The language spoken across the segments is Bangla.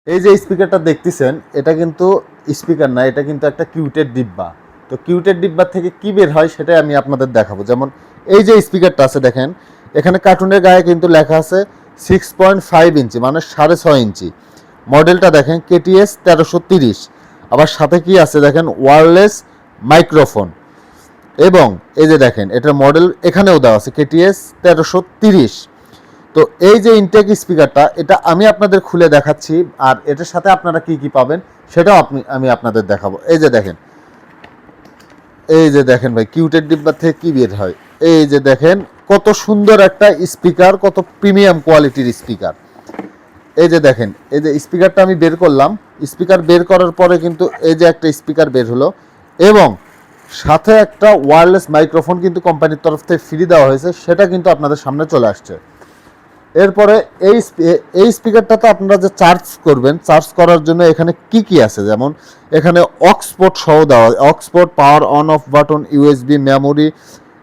এই যে স্পিকারটা দেখতেছেন এটা কিন্তু স্পিকার না, এটা কিন্তু একটা কিউটের ডিব্বা। তো কিউটের ডিব্বা থেকে কি বের হয় সেটাই আমি আপনাদের দেখাবো। যেমন এই যে স্পিকারটা আছে দেখেন, এখানে কার্টুনের গায়ে কিন্তু লেখা আছে 6.5 ইঞ্চি মানে 6.5 ইঞ্চি। মডেলটা দেখেন KTS 1330। আবার সাথে কি আছে দেখেন ওয়্যারলেস মাইক্রোফোন। এবং এই যে দেখেন এটার মডেল এখানেও দেওয়া আছে KTS 1330। তো এই যে ইনটেক স্পিকারটা এটা আমি আপনাদের খুলে দেখাচ্ছি, আর এটার সাথে আপনারা কি কি পাবেন সেটাও আমি আপনাদের দেখাবো। এই যে দেখেন ভাই কিউটের ডিব্বা থেকে কি বের হয়। এই যে দেখেন কত সুন্দর একটা স্পিকার, কত প্রিমিয়াম কোয়ালিটির স্পিকার। এই যে দেখেন এই যে স্পিকারটা আমি বের করলাম, স্পিকার বের করার পরে কিন্তু এই যে একটা স্পিকার বের হলো এবং সাথে একটা ওয়্যারলেস মাইক্রোফোন কিন্তু কোম্পানির তরফ থেকে ফ্রি দেওয়া হয়েছে, সেটা কিন্তু আপনাদের সামনে চলে আসছে। এরপরে এই স্পিকারটা তো আপনারা যে চার্জ করবেন, চার্জ করার জন্য এখানে কি কি আছে, যেমন এখানে অক্সপোর্ট সহ দেওয়া, aux port power on off button, USB, memory,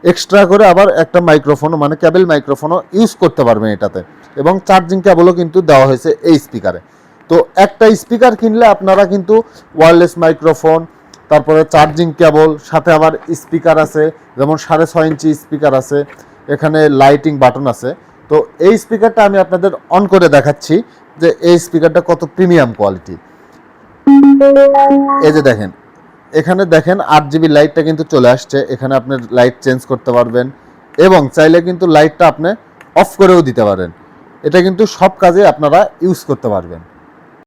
extra করে আবার একটা মাইক্রোফোনও মানে ক্যাবেল মাইক্রোফোনও ইউজ করতে পারবেন এটাতে, এবং চার্জিং কেবলও কিন্তু দেওয়া হয়েছে এই স্পিকারে। তো একটা স্পিকার কিনলে আপনারা কিন্তু ওয়্যারলেস মাইক্রোফোন, তারপরে চার্জিং কেবল, সাথে আবার স্পিকার আছে, যেমন 6.5 ইঞ্চি স্পিকার আছে, এখানে লাইটিং বাটন আছে। তো এই স্পিকারটা আমি আপনাদের অন করে দেখাচ্ছি যে এই স্পিকারটা কত প্রিমিয়াম কোয়ালিটি। এই যে দেখেন এখানে দেখেন 8 GB লাইটটা কিন্তু চলে আসছে, এখানে আপনি লাইট চেঞ্জ করতে পারবেন এবং চাইলে কিন্তু লাইটটা আপনি অফ করেও দিতে পারেন। এটা কিন্তু সব কাজে আপনারা ইউজ করতে পারবেন।